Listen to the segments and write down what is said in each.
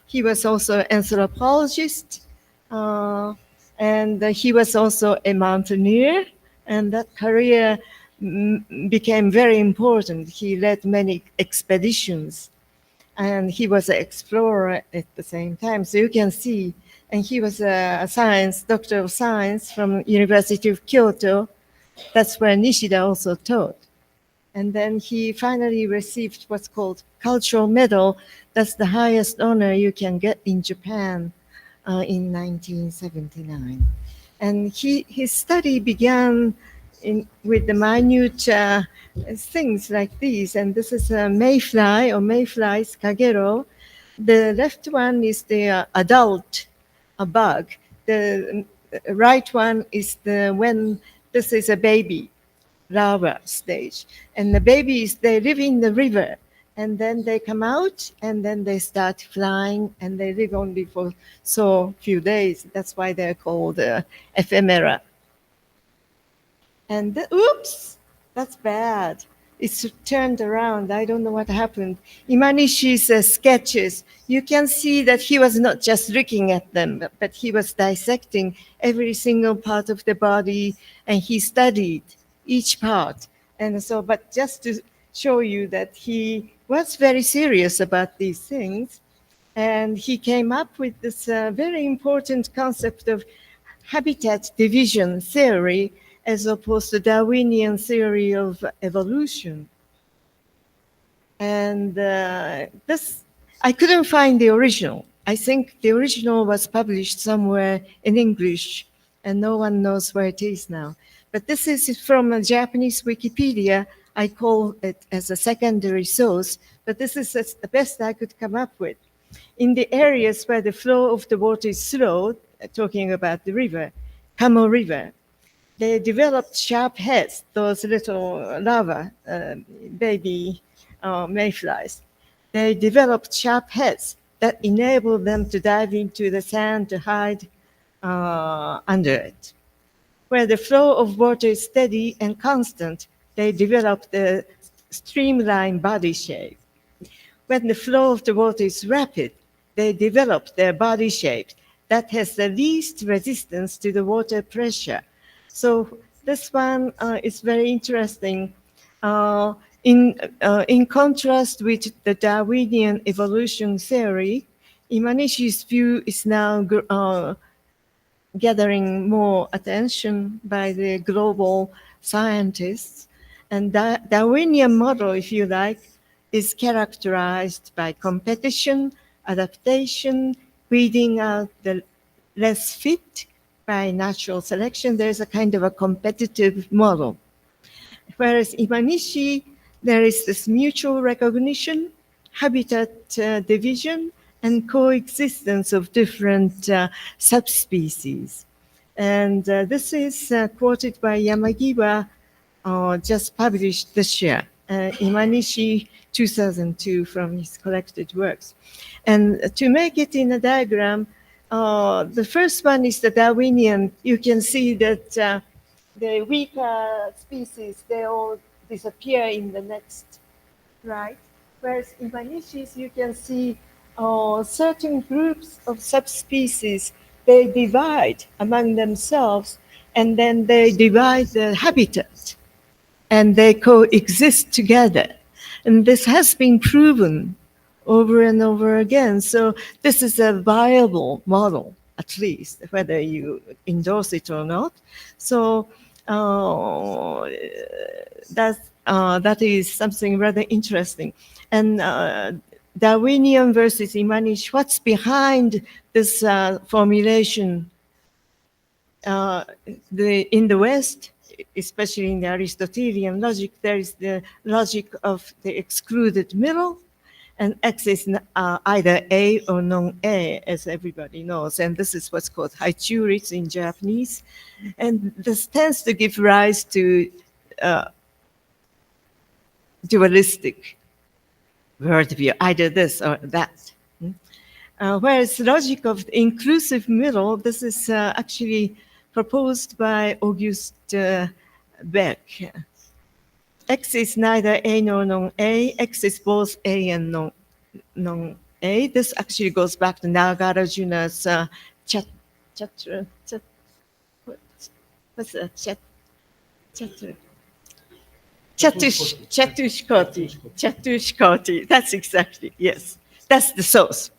He was also an anthropologist, and he was also a mountaineer, and that career became very important. He led many expeditions, and he was an explorer at the same time. So you can see, and he was a science doctor of science from University of Kyoto. That's where Nishida also taught. And then he finally received what's called Cultural Medal. That's the highest honor you can get in Japan in 1979. And his study began with the minute things like these. And this is a mayfly or mayflies, kagero. The left one is the adult bug. The right one is when this is a baby larva stage. And the babies, they live in the river, and then they come out, and then they start flying, and they live only for so few days. That's why they're called ephemera. And oops, that's bad. It's turned around. I don't know what happened. Imanishi's sketches, you can see that he was not just looking at them, but he was dissecting every single part of the body, and he studied each part. And so, but just to show you that he was very serious about these things, and he came up with this very important concept of habitat division theory as opposed to Darwinian theory of evolution. And this, I couldn't find the original. I think the original was published somewhere in English, and no one knows where it is now. But this is from a Japanese Wikipedia. I call it as a secondary source, but this is the best I could come up with. In the areas where the flow of the water is slow, talking about the river, Kamo River, they developed sharp heads, those little larvae, baby mayflies. They developed sharp heads that enabled them to dive into the sand to hide under it. Where the flow of water is steady and constant, they develop the streamlined body shape. When the flow of the water is rapid, they develop their body shape that has the least resistance to the water pressure. So this one is very interesting. In contrast with the Darwinian evolution theory, Imanishi's view is now gathering more attention by the global scientists. And the Darwinian model, if you like, is characterized by competition, adaptation, weeding out the less fit by natural selection. There's a kind of a competitive model. Whereas Imanishi, there is this mutual recognition, habitat division, and coexistence of different subspecies. And this is quoted by Yamagiwa, just published this year, Imanishi 2002 from his collected works. And to make it in a diagram, the first one is the Darwinian. You can see that the weaker species, they all disappear in the next, right? Whereas in Imanishi's, you can see certain groups of subspecies, they divide among themselves, and then they divide the habitat, and they coexist together. And this has been proven over and over again. So this is a viable model, at least, whether you endorse it or not. So that is something rather interesting. And Darwinian versus Imanish, what's behind this formulation? In the West, especially in the Aristotelian logic, there is the logic of the excluded middle, and X is either A or non-A, as everybody knows. And this is what's called haichuritsu in Japanese. And this tends to give rise to dualistic worldview, either this or that. Whereas logic of the inclusive middle, this is actually proposed by Auguste Beck. X is neither A nor non-A. X is both A and non-A. This actually goes back to Nagarjuna's what's that? Chatushkoti. That's exactly, yes. That's the source.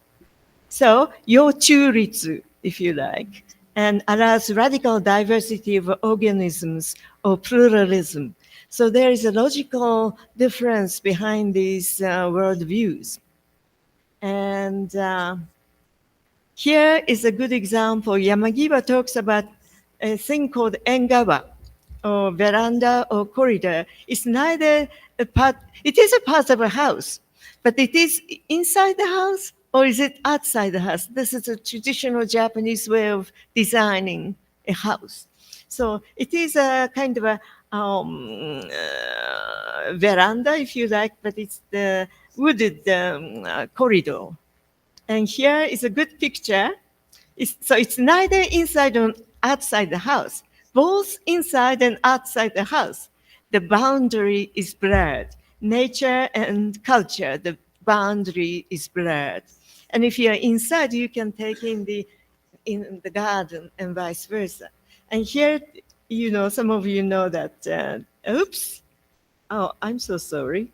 So, yochuritsu, if you like, and allows radical diversity of organisms or pluralism. So there is a logical difference behind these worldviews. And here is a good example. Yamagiwa talks about a thing called engawa, or veranda or corridor. It's neither a part, it is a part of a house, but it is inside the house or is it outside the house? This is a traditional Japanese way of designing a house. So it is a kind of a veranda, if you like, but it's the wooded corridor. And here is a good picture. So it's neither inside or outside the house. Both inside and outside the house, the boundary is blurred. Nature and culture, the boundary is blurred. And if you're inside, you can take in the garden and vice versa. And here, you know, some of you know that, oops, oh, I'm so sorry.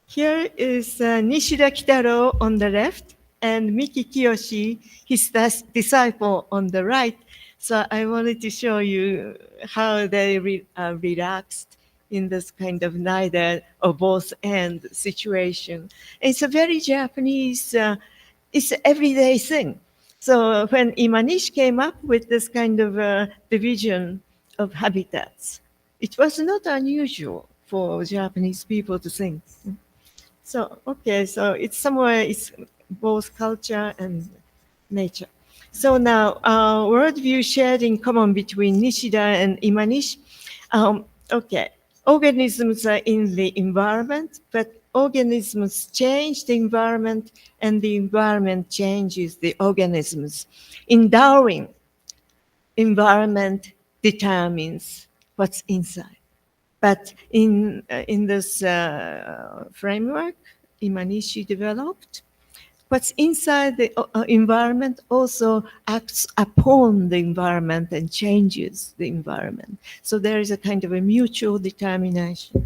Here is Nishida Kitaro on the left and Miki Kiyoshi, his disciple, on the right. So I wanted to show you how they relaxed in this kind of neither or both end situation. It's a very Japanese, it's an everyday thing. So when Imanishi came up with this kind of division of habitats, it was not unusual for Japanese people to think. So, okay, so it's somewhere, it's both culture and nature. So now, worldview shared in common between Nishida and Imanishi. Okay, organisms are in the environment, but organisms change the environment and the environment changes the organisms. In Darwin, environment determines what's inside. But in this framework Imanishi developed, what's inside the environment also acts upon the environment and changes the environment. So there is a kind of a mutual determination.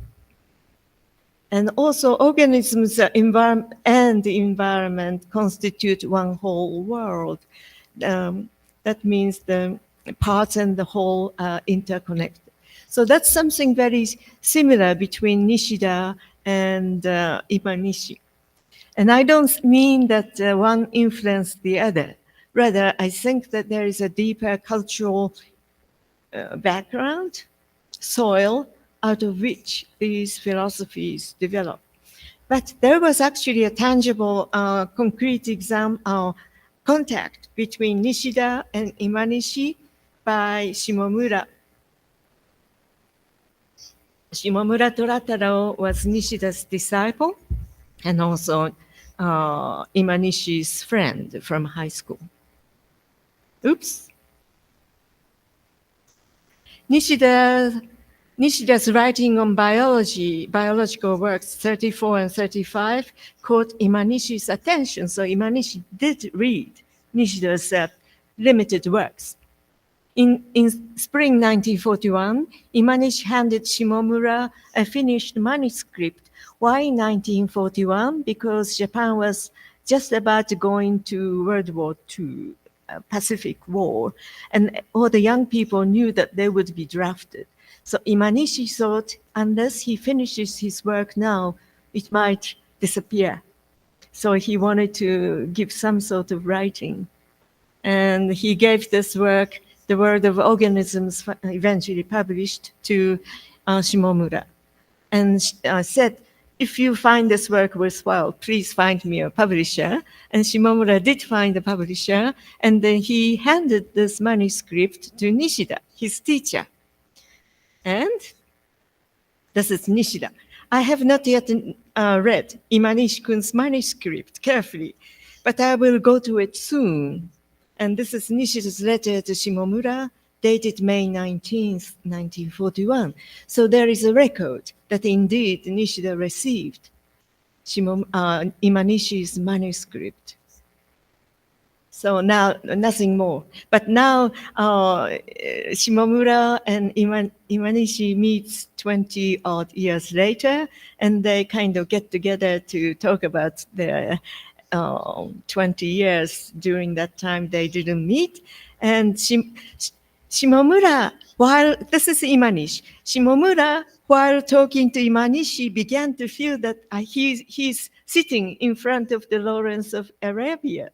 And also organisms and the environment constitute one whole world. That means the parts and the whole are interconnected. So that's something very similar between Nishida and Imanishi. And I don't mean that one influenced the other. Rather, I think that there is a deeper cultural background, soil, out of which these philosophies develop. But there was actually a tangible, concrete contact between Nishida and Imanishi by Shimomura. Shimomura Torataro was Nishida's disciple and also Imanishi's friend from high school. Oops. Nishida's writing on biological works 34 and 35 caught Imanishi's attention. So Imanishi did read Nishida's limited works. In spring 1941, Imanishi handed Shimomura a finished manuscript. Why 1941? Because Japan was just about to go into World War II, Pacific War, and all the young people knew that they would be drafted. So Imanishi thought, unless he finishes his work now, it might disappear. So he wanted to give some sort of writing. And he gave this work, The World of Organisms, eventually published, to Shimomura, and said, if you find this work worthwhile, please find me a publisher. And Shimomura did find a publisher, and then he handed this manuscript to Nishida, his teacher. And this is Nishida. I have not yet read Imanishi-kun's manuscript carefully, but I will go to it soon. And this is Nishida's letter to Shimomura, dated May 19th, 1941. So there is a record that indeed Nishida received Imanishi's manuscript. So now nothing more. But now Shimomura and Imanishi meets 20 odd years later, and they kind of get together to talk about their 20 years during that time they didn't meet. And Shimomura, while this is Imanishi, Shimomura, while talking to Imanishi, began to feel that he's sitting in front of the Lawrence of Arabia.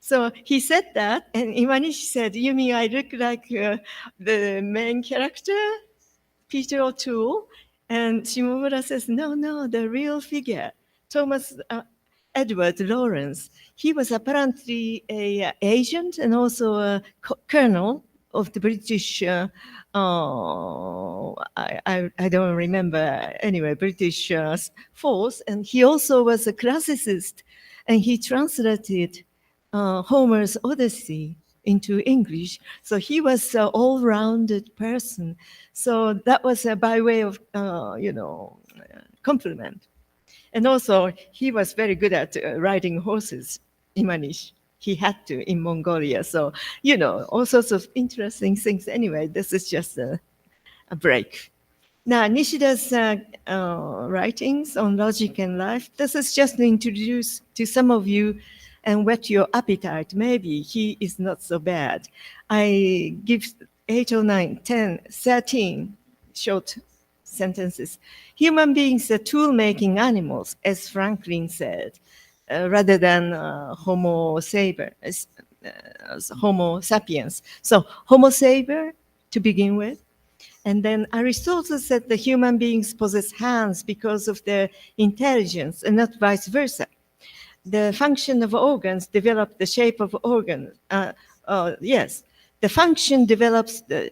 So he said that, and Imanishi said, "You mean I look like the main character, Peter O'Toole?" And Shimomura says, "No, the real figure, Thomas Edward Lawrence. He was apparently a agent and also a colonel of the British. I don't remember anyway. British force, and he also was a classicist, and he translated Homer's Odyssey into English. So he was an all-rounded person. So that was by way of, compliment. And also, he was very good at riding horses, Imanish. He had to in Mongolia. So, all sorts of interesting things. Anyway, this is just a break. Now, Nishida's writings on logic and life, this is just to introduce to some of you and whet your appetite. Maybe he is not so bad. I give 8 or 9, 10, 13 short sentences. Human beings are tool-making animals, as Franklin said, rather than Homo sapiens. So Homo sapiens to begin with. And then Aristotle said that human beings possess hands because of their intelligence and not vice versa. The function of organs develop the shape of organs. Yes, the function develops the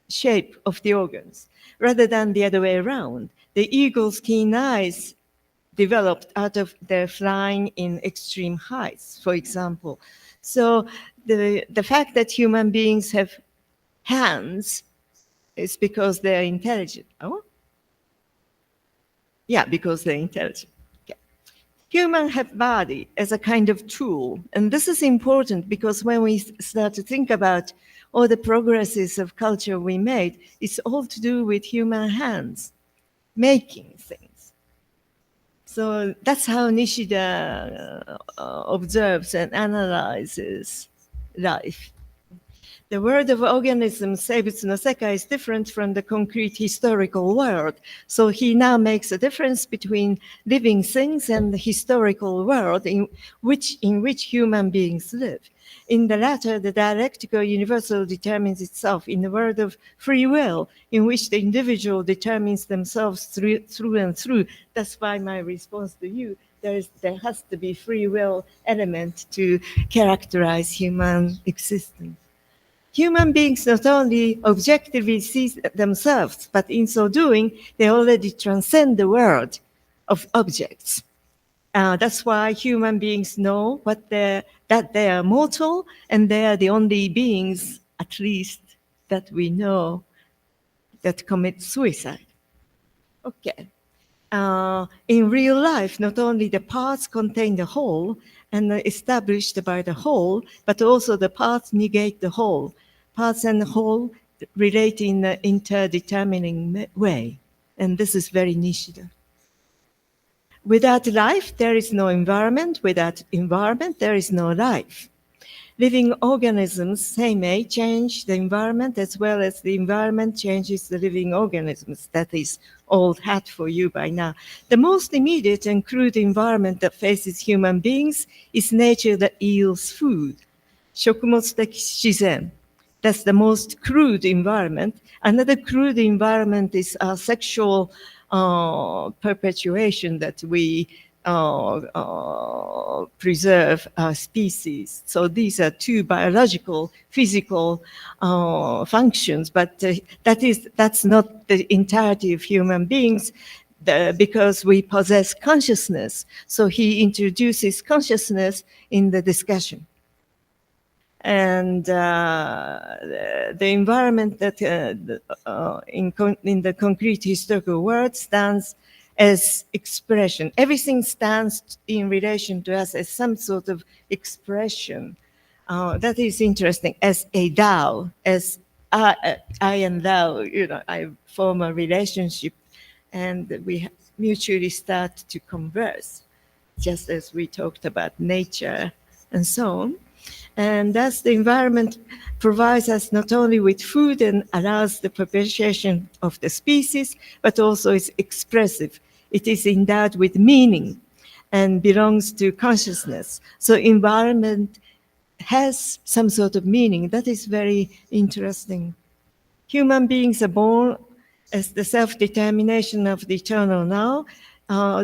shape of the organs rather than the other way around. The eagle's keen eyes developed out of their flying in extreme heights, for example. So the fact that human beings have hands is because they're intelligent. Oh? Yeah, because they're intelligent. Okay. Humans have body as a kind of tool. And this is important because when we start to think about all the progresses of culture we made, it's all to do with human hands making things. So that's how Nishida observes and analyzes life. The world of organisms, seibutsu no sekai, is different from the concrete historical world. So he now makes a difference between living things and the historical world in which human beings live. In the latter, the dialectical universal determines itself. In the world of free will, in which the individual determines themselves through and through. That's why my response to you, there has to be free will element to characterize human existence. Human beings not only objectively see themselves, but in so doing, they already transcend the world of objects. That's why human beings know that they are mortal, and they are the only beings, at least, that we know that commit suicide. Okay. In real life, not only the parts contain the whole and are established by the whole, but also the parts negate the whole. Parts and whole relate in an interdetermining way. And this is very Nishida. Without life, there is no environment. Without environment, there is no life. Living organisms, they may change the environment as well as the environment changes the living organisms. That is old hat for you by now. The most immediate and crude environment that faces human beings is nature that yields food. 食物的自然. That's the most crude environment. Another crude environment is our sexual perpetuation that we preserve our species. So these are two biological, physical functions, but that's not the entirety of human beings because we possess consciousness. So he introduces consciousness in the discussion. And the environment that in the concrete historical world stands as expression. Everything stands in relation to us as some sort of expression. That is interesting. As a Tao, as I and thou, I form a relationship, and we mutually start to converse, just as we talked about nature and so on. And thus the environment provides us not only with food and allows the perpetuation of the species, but also is expressive. It is endowed with meaning and belongs to consciousness. So environment has some sort of meaning. That is very interesting. Human beings are born as the self-determination of the eternal now.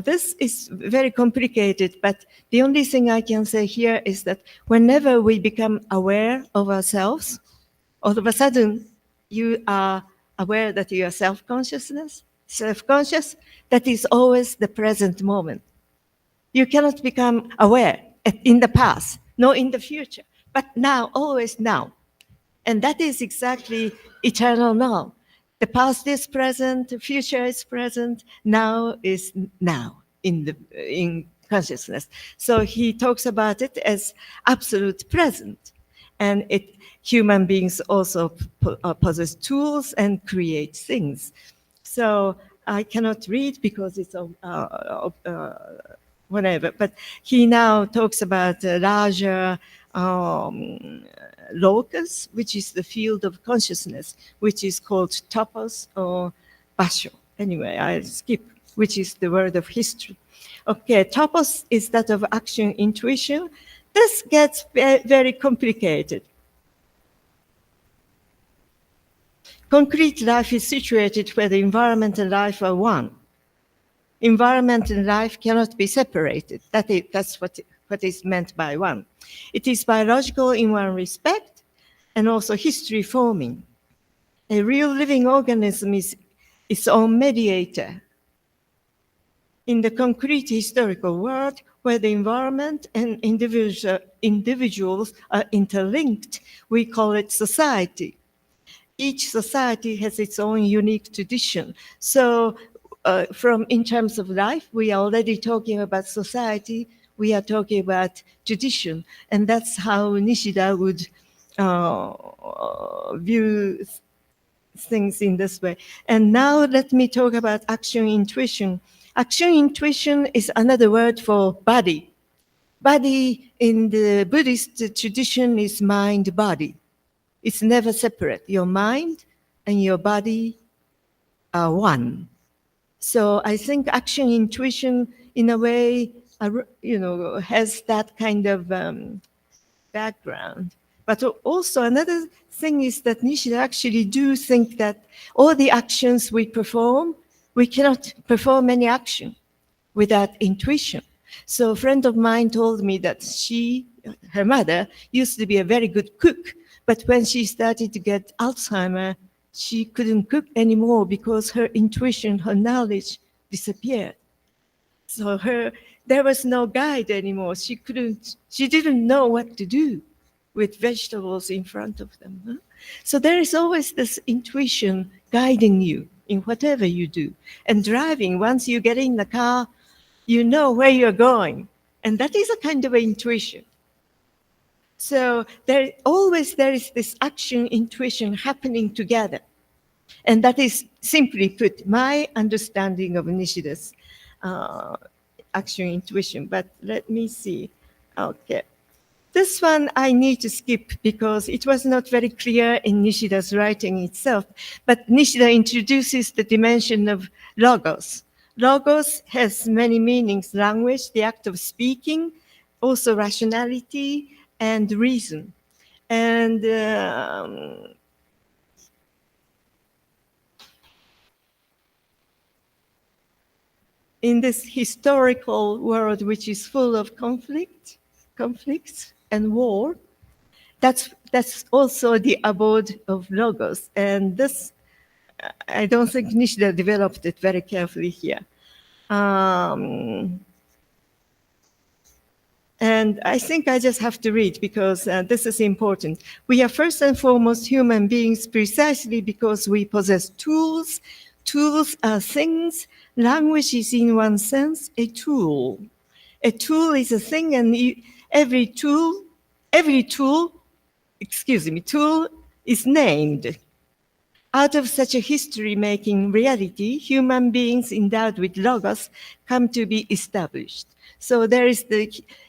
This is very complicated, but the only thing I can say here is that whenever we become aware of ourselves, all of a sudden you are aware that you are self-conscious, that is always the present moment. You cannot become aware in the past, nor in the future, but now, always now. And that is exactly eternal now. The past is present, the future is present, now is now in consciousness. So he talks about it as absolute present. And human beings also possess tools and create things. So I cannot read because it's whatever, but he now talks about a larger locus, which is the field of consciousness, which is called topos or basho. Anyway, I skip, which is the word of history. Okay, topos is that of action intuition. This gets very complicated. Concrete life is situated where the environment and life are one. Environment and life cannot be separated. That's what is meant by one. It is biological in one respect and also history forming. A real living organism is its own mediator. In the concrete historical world, where the environment and individuals are interlinked, we call it society. Each society has its own unique tradition. So in terms of life, we are already talking about society, we are talking about tradition, and that's how Nishida would view things in this way. And now let me talk about action intuition. Action intuition is another word for body. Body in the Buddhist tradition is mind-body. It's never separate. Your mind and your body are one. So I think action intuition, in a way, has that kind of background. But also another thing is that Nishida actually do think that all the actions we perform, we cannot perform any action without intuition. So a friend of mine told me that her mother, used to be a very good cook, but when she started to get Alzheimer's, she couldn't cook anymore because her intuition, her knowledge disappeared. So there was no guide anymore. She didn't know what to do with vegetables in front of them. Huh? So there is always this intuition guiding you in whatever you do. And driving, once you get in the car, you know where you're going. And that is a kind of intuition. So there is this action intuition happening together. And that is, simply put, my understanding of Nishida's action intuition. But let me see. Okay. This one I need to skip because it was not very clear in Nishida's writing itself. But Nishida introduces the dimension of logos. Logos has many meanings: language, the act of speaking, also rationality, and reason. And in this historical world, which is full of conflicts and war, that's also the abode of logos. And this, I don't think Nishida developed it very carefully here. And I think I just have to read because this is important. We are first and foremost human beings precisely because we possess tools Tools are things. Language is, in one sense, a tool. A tool is a thing, and every tool is named. Out of such a history-making reality, human beings endowed with logos come to be established. So there is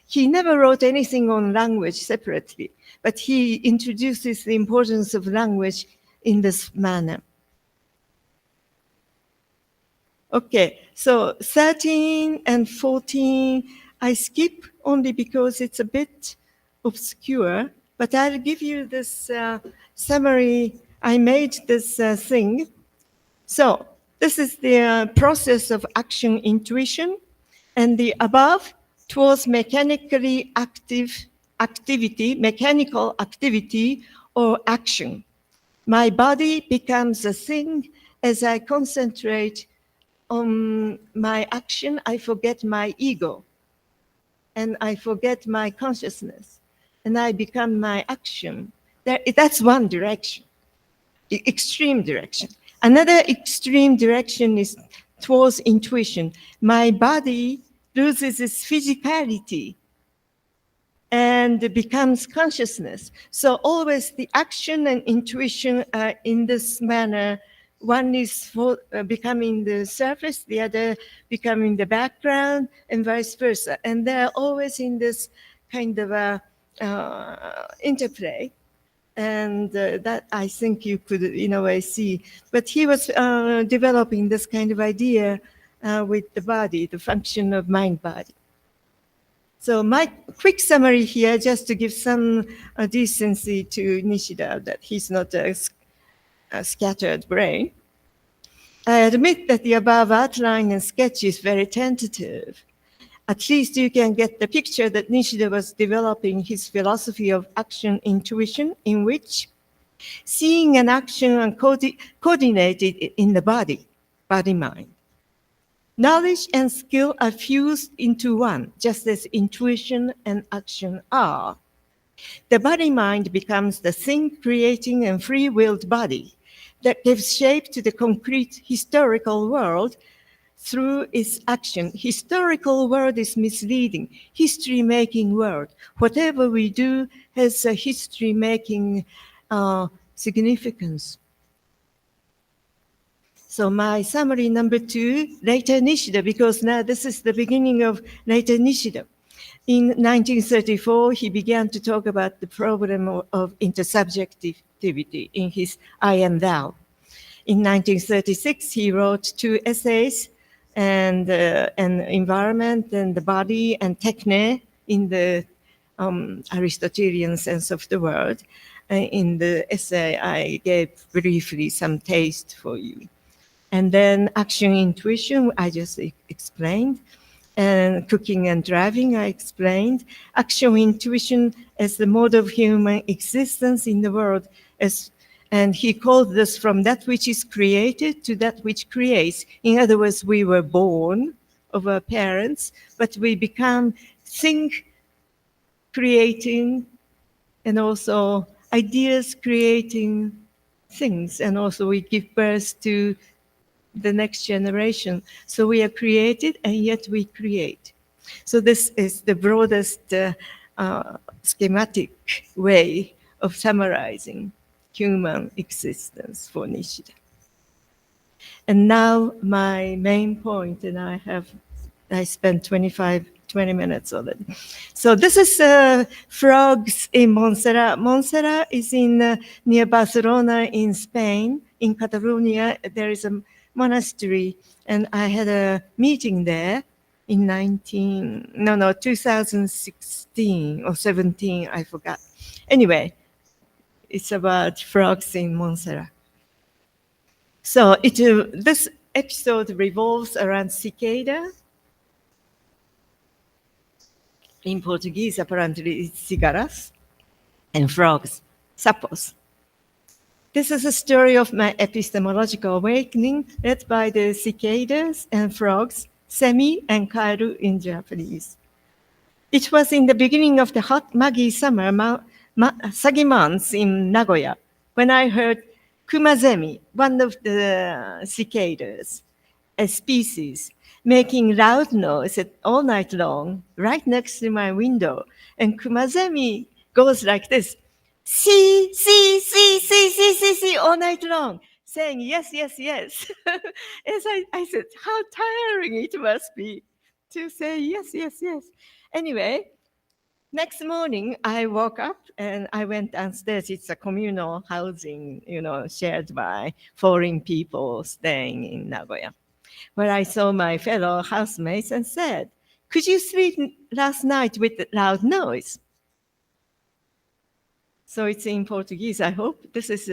he never wrote anything on language separately, but he introduces the importance of language in this manner. Okay, so 13 and 14, I skip only because it's a bit obscure, but I'll give you this summary. I made this thing. So this is the process of action intuition, and the above towards mechanical activity or action. My body becomes a thing. As I concentrate on my action, I forget my ego, and I forget my consciousness, and I become my action. That's one direction, extreme direction. Another extreme direction is towards intuition. My body loses its physicality and becomes consciousness. So always the action and intuition are in this manner. One is becoming the surface, the other becoming the background, and vice versa. And they're always in this kind of a interplay. And that I think you could, in a way, see. But he was developing this kind of idea with the body, the function of mind-body. So my quick summary here, just to give some decency to Nishida, that he's not a scattered brain. I admit that the above outline and sketch is very tentative. At least you can get the picture that Nishida was developing his philosophy of action intuition, in which seeing an action and coordinated in the body-mind. Knowledge and skill are fused into one, just as intuition and action are. The body-mind becomes the thing-creating and free-willed body that gives shape to the concrete historical world through its action. Historical word is misleading. History-making word. Whatever we do has a history-making significance. So my summary number 2, later Nishida, because now this is the beginning of later Nishida. In 1934, he began to talk about the problem of intersubjectivity in his I Am Thou. In 1936, he wrote 2 essays, and environment and the body and techne in the Aristotelian sense of the word. In the essay, I gave briefly some taste for you. And then action intuition, I just explained. And cooking and driving, I explained. Action intuition as the mode of human existence in the world. And he called this from that which is created to that which creates. In other words, we were born of our parents, but we become creating, and also ideas creating things. And also we give birth to the next generation. So we are created, and yet we create. So this is the broadest schematic way of summarizing human existence for Nishida. And now my main point, and I spent 20 minutes already. So this is frogs in Montserrat. Montserrat is in near Barcelona in Spain. In Catalonia, there is a monastery, and I had a meeting there in 2016 or 17, I forgot. Anyway, it's about frogs in Montserrat. So this episode revolves around cicada. In Portuguese, apparently it's cigarras, and frogs, sapos. This is a story of my epistemological awakening led by the cicadas and frogs, semi and kaeru in Japanese. It was in the beginning of the hot, muggy summer, sagi months in Nagoya, when I heard kumazemi, one of the cicadas, a species, making loud noise all night long, right next to my window. And kumazemi goes like this, see, see, see, see, see, see, see, all night long, saying yes, yes, yes. As I said, how tiring it must be to say yes, yes, yes. Anyway, next morning, I woke up and I went downstairs. It's a communal housing, shared by foreign people staying in Nagoya, where I saw my fellow housemates and said, "Could you sleep last night with loud noise?" So it's in Portuguese. I hope this is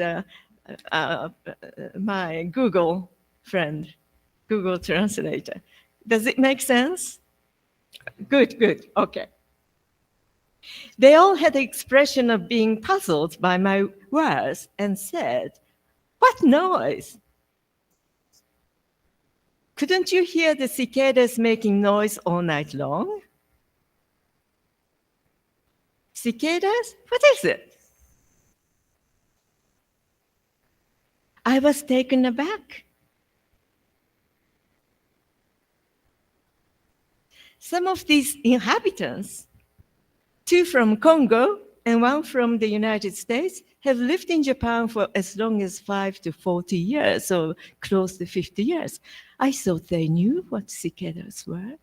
my Google friend, Google translator. Does it make sense? Good, good. Okay. They all had the expression of being puzzled by my words and said, "What noise? Couldn't you hear the cicadas making noise all night long?" Cicadas? What is it? I was taken aback. Some of these inhabitants, 2 from Congo and 1 from the United States, have lived in Japan for as long as 5 to 40 years, so close to 50 years. I thought they knew what cicadas were.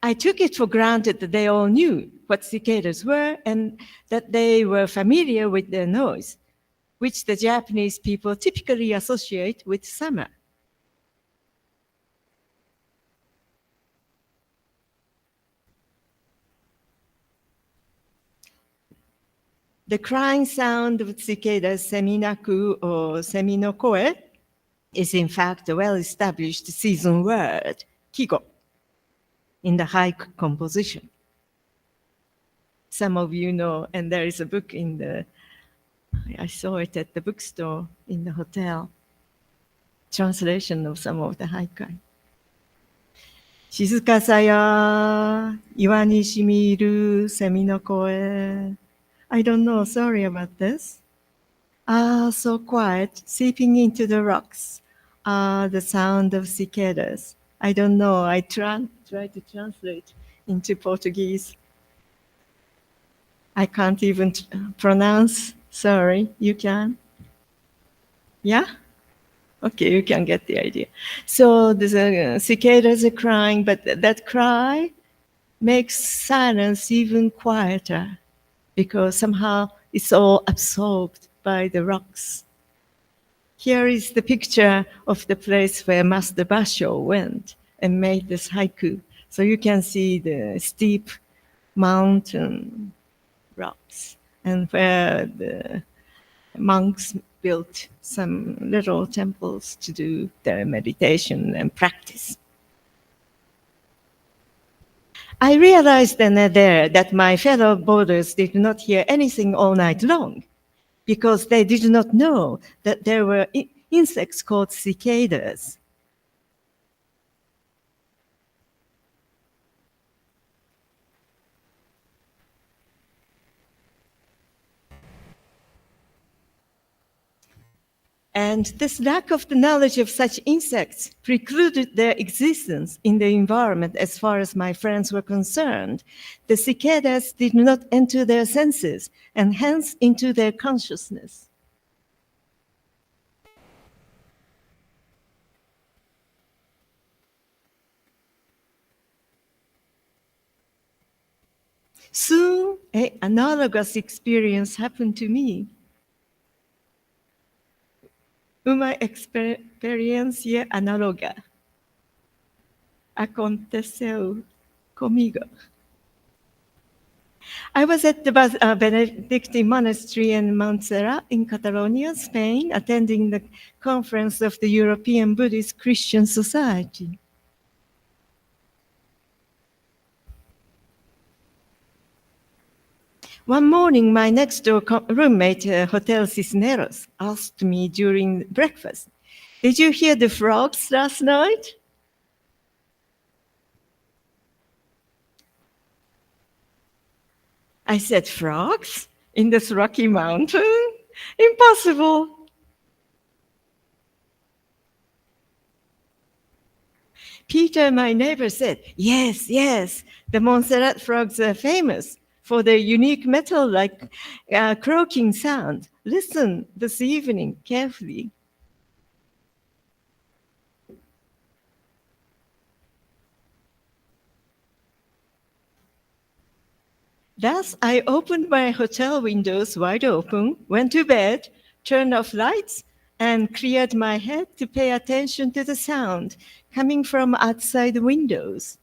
I took it for granted that they all knew what cicadas were and that they were familiar with their noise, which the Japanese people typically associate with summer. The crying sound of cicadas, seminaku or seminokoe, is in fact a well-established season word, kigo, in the haiku composition. Some of you know, and there is a book I saw it at the bookstore in the hotel, translation of some of the haiku. 静かさや岩にしみる蝉の声. I don't know, sorry about this. So quiet, seeping into the rocks. The sound of cicadas. I don't know, I try to translate into Portuguese. I can't even pronounce, sorry, you can? Yeah? Okay, you can get the idea. So the cicadas are crying, but that cry makes silence even quieter because somehow it's all absorbed by the rocks. Here is the picture of the place where Master Basho went and made this haiku. So you can see the steep mountain rocks and where the monks built some little temples to do their meditation and practice. I realized then and there that my fellow boarders did not hear anything all night long because they did not know that there were insects called cicadas. And this lack of the knowledge of such insects precluded their existence in the environment as far as my friends were concerned. The cicadas did not enter their senses and hence into their consciousness. Soon, an analogous experience happened to me. Uma experiência análoga aconteceu comigo. I was at the Benedictine monastery in Montserrat in Catalonia, Spain, attending the conference of the European Buddhist Christian Society. One morning, my next-door roommate, Hotel Cisneros, asked me during breakfast, "Did you hear the frogs last night?" I said, "Frogs? in this rocky mountain? Impossible. Peter, my neighbor, said, yes, yes, the Montserrat frogs are famous for their unique metal-like croaking sound. Listen this evening carefully. Thus, I opened my hotel windows wide open, went to bed, turned off lights, and cleared my head to pay attention to the sound coming from outside the windows.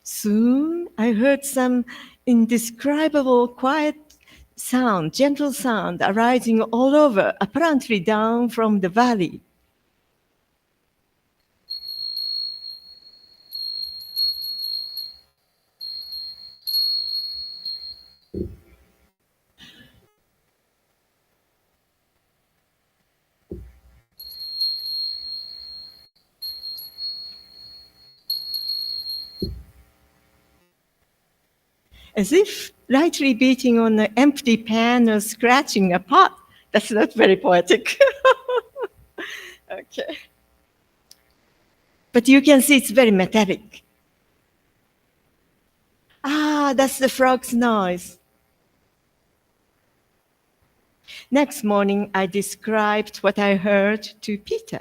Soon, I heard some indescribable quiet sound, gentle sound arising all over, apparently down from the valley. As if lightly beating on an empty pan or scratching a pot. That's not very poetic. Okay. But you can see it's very metallic. Ah, that's the frog's noise. Next morning, I described what I heard to Peter.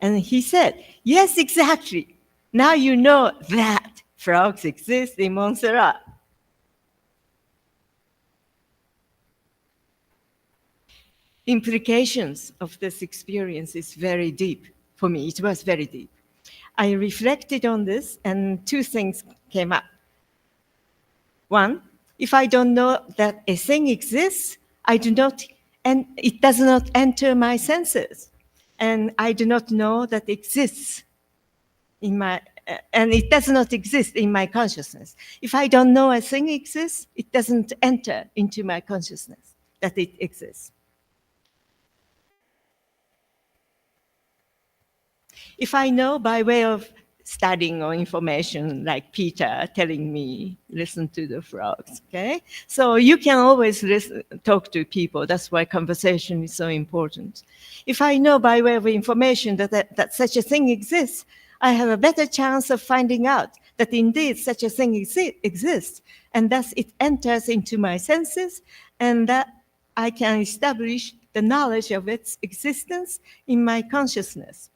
And he said, yes, exactly. Now you know that frogs exist in Montserrat. Implications of this experience is very deep. For me, it was very deep. I reflected on this and two things came up. One, if I don't know that a thing exists, I do not, and it does not enter my senses. And I do not know that it exists in my, and it does not exist in my consciousness. If I don't know a thing exists, it doesn't enter into my consciousness that it exists. If I know by way of studying or information, like Peter telling me, listen to the frogs, okay? So you can always talk to people. That's why conversation is so important. If I know by way of information that such a thing exists, I have a better chance of finding out that indeed such a thing exists, and thus it enters into my senses, and that I can establish the knowledge of its existence in my consciousness.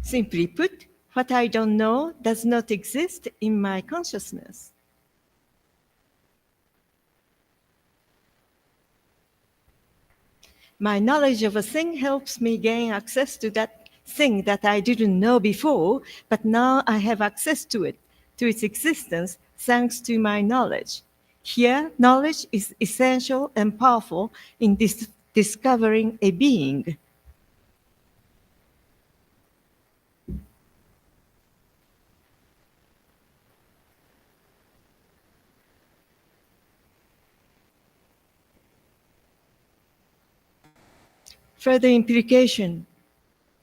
Simply put, what I don't know does not exist in my consciousness. My knowledge of a thing helps me gain access to that thing that I didn't know before, but now I have access to it, to its existence, thanks to my knowledge. Here, knowledge is essential and powerful in discovering a being. Further implication,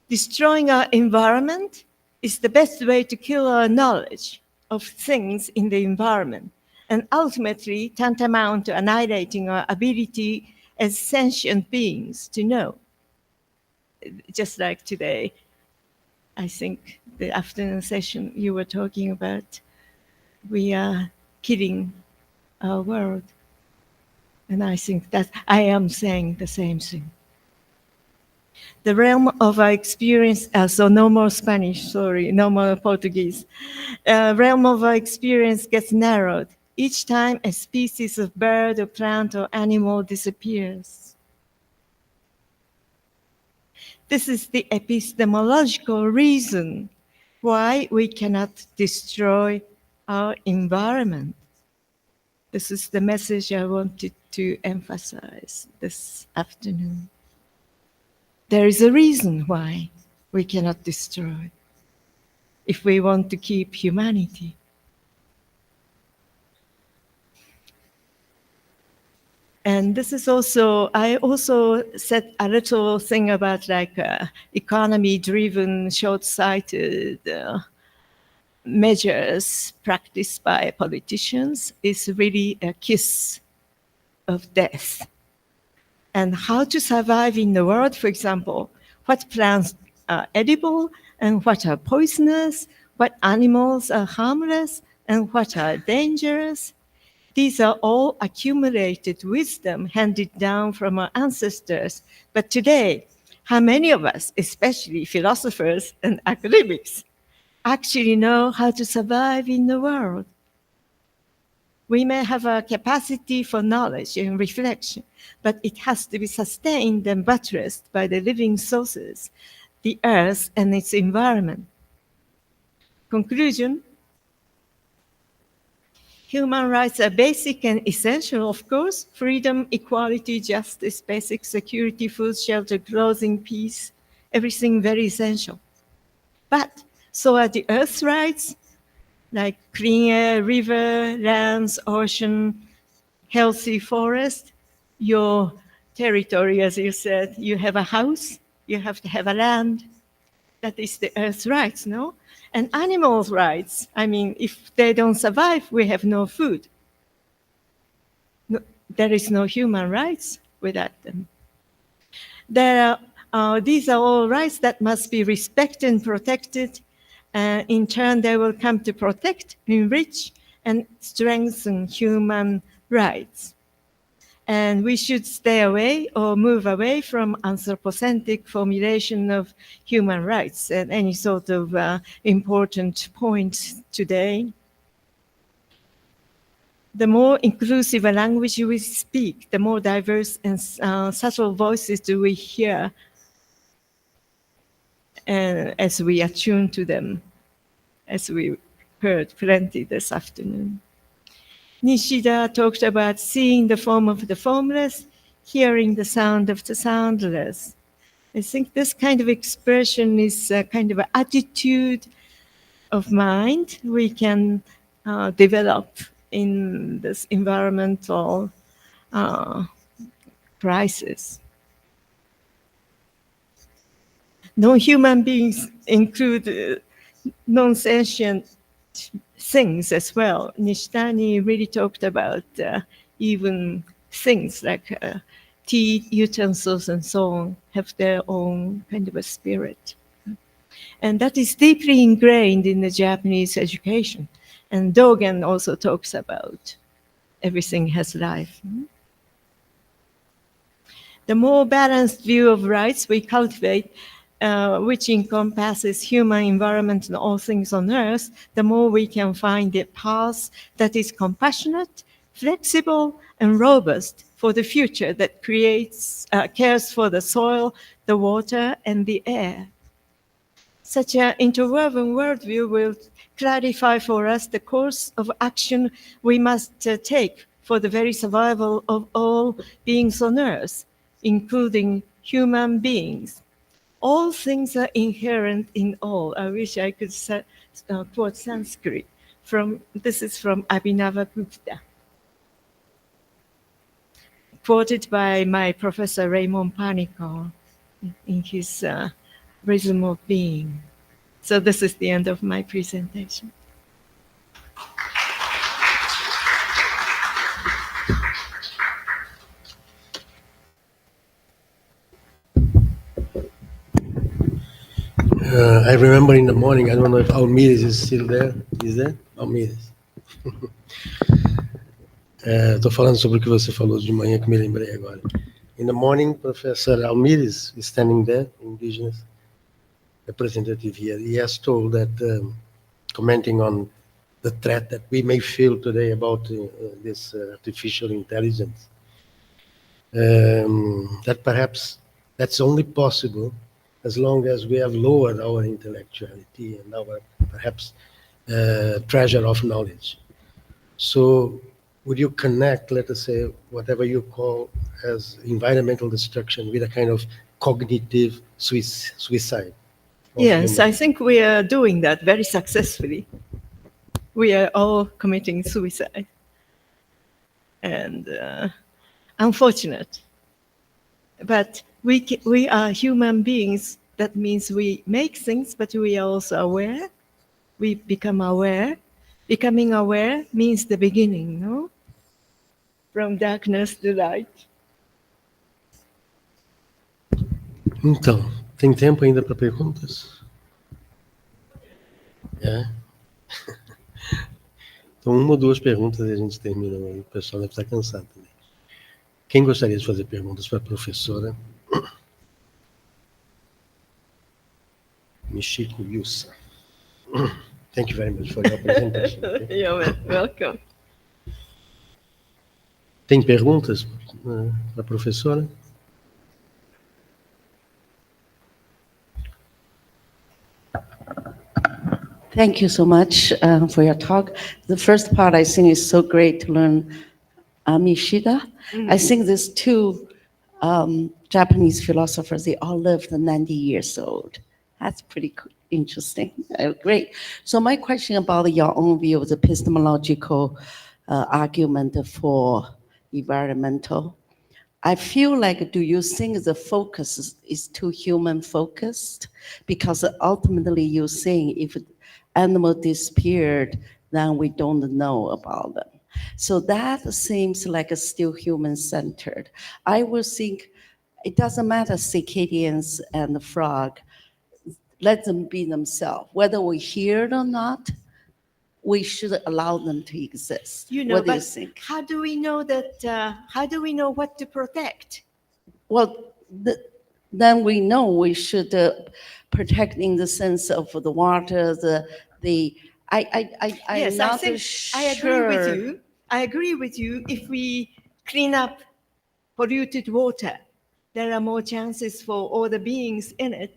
destroying our environment is the best way to kill our knowledge of things in the environment, and ultimately tantamount to annihilating our ability as sentient beings to know. Just like today, I think the afternoon session you were talking about, we are killing our world. And I think that I am saying the same thing. The realm of our experience, so no more Spanish, sorry, no more Portuguese. Realm of our experience gets narrowed each time a species of bird or plant or animal disappears. This is the epistemological reason why we cannot destroy our environment. This is the message I wanted to emphasize this afternoon. There is a reason why we cannot destroy if we want to keep humanity. And this is also, I also said a little thing about like economy-driven, short-sighted measures practiced by politicians is really a kiss of death. And how to survive in the world, for example, what plants are edible and what are poisonous, what animals are harmless and what are dangerous. These are all accumulated wisdom handed down from our ancestors. But today, how many of us, especially philosophers and academics, actually know how to survive in the world? We may have a capacity for knowledge and reflection, but it has to be sustained and buttressed by the living sources, the earth and its environment. Conclusion: human rights are basic and essential, of course. Freedom, equality, justice, basic security, food, shelter, clothing, peace, everything very essential. But so are the earth's rights, like clean air, river, lands, ocean, healthy forest, your territory, as you said, you have a house, you have to have a land. That is the earth's rights, no? And animals' rights, I mean, if they don't survive, we have no food. No, there is no human rights without them. These are all rights that must be respected and protected. In turn, they will come to protect, enrich, and strengthen human rights. And we should stay away or move away from anthropocentric formulation of human rights and any sort of important point today. The more inclusive a language we speak, the more diverse and subtle voices do we hear as we attune to them, as we heard plenty this afternoon. Nishida talked about seeing the form of the formless, hearing the sound of the soundless. I think this kind of expression is a kind of an attitude of mind we can develop in this environmental crisis. Non-human beings include non-sentient things as well. Nishtani really talked about even things like tea utensils and so on have their own kind of a spirit. And that is deeply ingrained in the Japanese education. And Dogen also talks about everything has life. The more balanced view of rights we cultivate, which encompasses human, environment, and all things on earth, the more we can find a path that is compassionate, flexible, and robust for the future that cares for the soil, the water, and the air. Such an interwoven worldview will clarify for us the course of action we must take for the very survival of all beings on earth, including human beings. All things are inherent in all. I wish I could quote Sanskrit. This is from Abhinavagupta, quoted by my professor Raymond Panikar in his Rhythm of Being. So this is the end of my presentation. I remember in the morning, I don't know if Almires is still there. Is there? Almires. Estou falando sobre o que você falou de manhã, que me lembrei agora. In the morning, Professor Almires is standing there, indigenous representative here. He has told that, commenting on the threat that we may feel today about this artificial intelligence, that perhaps that's only possible as long as we have lowered our intellectuality and our, perhaps, treasure of knowledge. So would you connect, let us say, whatever you call as environmental destruction with a kind of cognitive suicide? Yes, I think we are doing that very successfully. We are all committing suicide. And unfortunate. But we are human beings. That means we make things, but we are also aware. We become aware. Becoming aware means the beginning, no? From darkness to light. Então, tem tempo ainda para perguntas? É. Então, uma ou duas perguntas e a gente termina. O pessoal deve estar cansado também. Quem gostaria de fazer perguntas para a professora? Michiko Yusa. Thank you very much for your presentation. Okay? You're welcome. Tem perguntas para a professora? Thank you so much for your talk. The first part I think is so great to learn Amishida. I think these two Japanese philosophers, they all lived 90 years old. That's pretty interesting. Great. So my question about your own view of the epistemological argument for environmental. I feel like, do you think the focus is too human focused? Because ultimately you're saying if animal disappeared, then we don't know about them. So that seems like a still human centered. I would think it doesn't matter circadians and the frog, let them be themselves. Whether we hear it or not, we should allow them to exist. You know, what do you but think? how do we know that? How do we know what to protect? Well, then we know we should protect in the sense of the water, I'm Yes, not I sure. agree with you. I agree with you. If we clean up polluted water, there are more chances for all the beings in it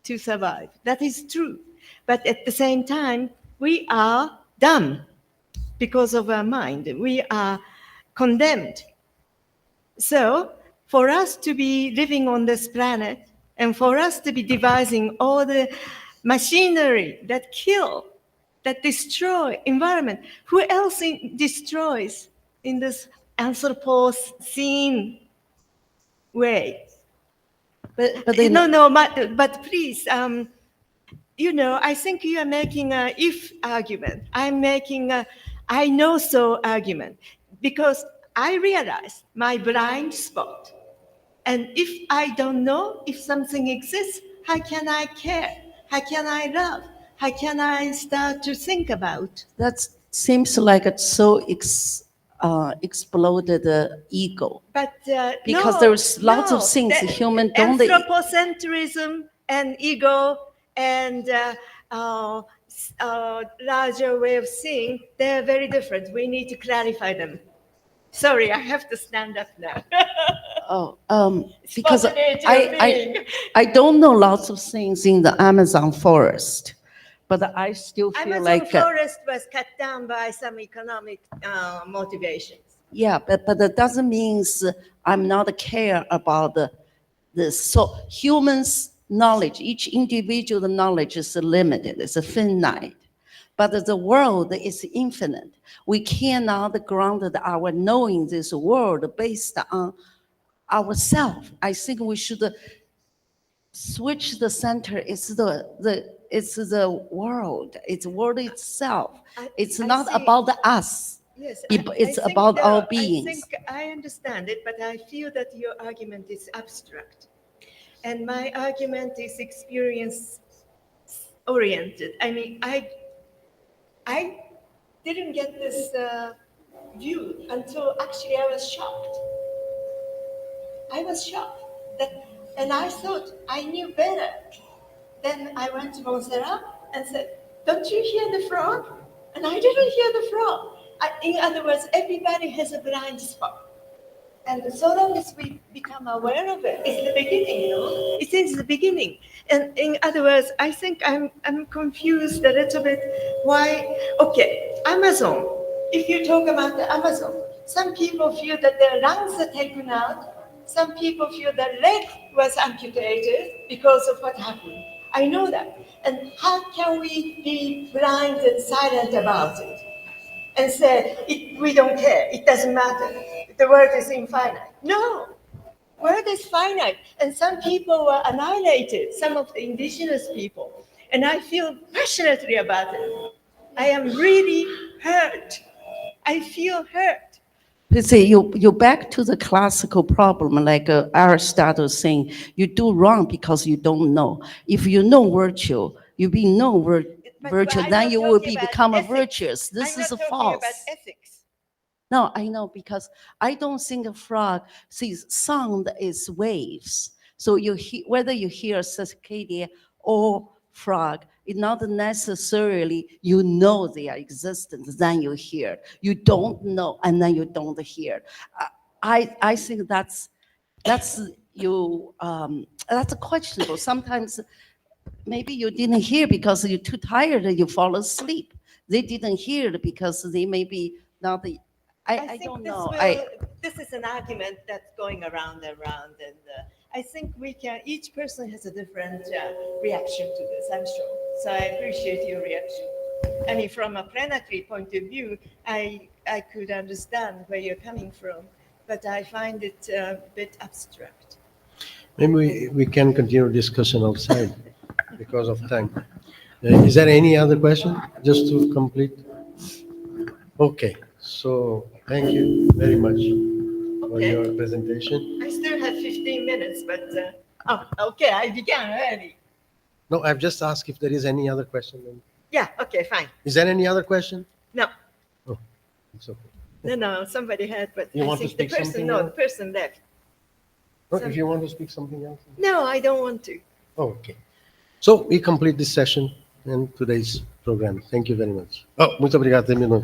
to survive. That is true. But at the same time, we are dumb because of our mind. We are condemned. So for us to be living on this planet and for us to be devising all the machinery that kill, that destroy environment, who else destroys in this Anthropocene way? But but please, you know, I think you are making a if argument. I'm making a I know so argument because I realize my blind spot. And if I don't know if something exists, how can I care? How can I love? How can I start to think about? That seems like it's so exploded ego. But Because no, there's lots of no, things that- human don't. Anthropocentrism and ego and larger way of seeing, they're very different. We need to clarify them. Sorry, I have to stand up now. Because Spontaneity of being. I don't know lots of things in the Amazon forest, but I still feel Amazon like forest was cut down by some economic motivations. yeah, but that doesn't mean I'm not care about the so humans' knowledge. Each individual knowledge is limited, it's finite. But the world is infinite. We cannot ground our knowing this world based on ourselves. I think we should switch the center. It's the world. It's world itself. It's not see. about us. Yes, It's I think about our I beings. think I understand it, but I feel that your argument is abstract. And my argument is experience oriented. I mean, I didn't get this view until actually I was shocked. I was shocked. And I thought I knew better. Then I went to Montserrat and said, don't you hear the frog? And I didn't hear the frog. In other words, everybody has a blind spot. And so long as we become aware of it, it's the beginning, you know? It is the beginning. And in other words, I think I'm confused a little bit why, okay, Amazon, if you talk about the Amazon, some people feel that their lungs are taken out. Some people feel their leg was amputated because of what happened. I know that. And how can we be blind and silent about it? And say, we don't care, it doesn't matter. the world is infinite. No, world is finite. And some people were annihilated, some of the indigenous people. And I feel passionately about it. I am really hurt. I feel hurt. You see, you back to the classical problem, like Aristotle saying, you do wrong because you don't know. If you know virtue, you be no virtue, I'm then not you will talking about become a ethics. virtuous. This I'm is not a talking about false. ethics. No, I know, because I don't think a frog sees sound is waves. So whether you hear a cicada or frog, it's not necessarily you know their existence, then you hear. You don't know, and then you don't hear. I think that's that's questionable. Sometimes maybe you didn't hear because you're too tired and you fall asleep. They didn't hear it because they maybe not the. I think don't this know. this is an argument that's going around and around, and I think each person has a different reaction to this, I'm sure. So I appreciate your reaction. I mean, from a planetary point of view, I could understand where you're coming from, but I find it a bit abstract. Maybe we can continue discussion outside because of time. Is there any other question? Just to complete? Okay, so thank you very much for Okay. your presentation. I still have 15 minutes, but okay, I began early. No, I've just asked if there is any other question. Yeah, okay, fine. Is there any other question? No, Oh, it's okay. no, somebody had, but You I want to think the speak person, something no, else? the person left. No, if you want to speak something else. No, I don't want to. Oh, okay. So we complete this session and today's program. Thank you very much. Oh, muito obrigado. Terminou.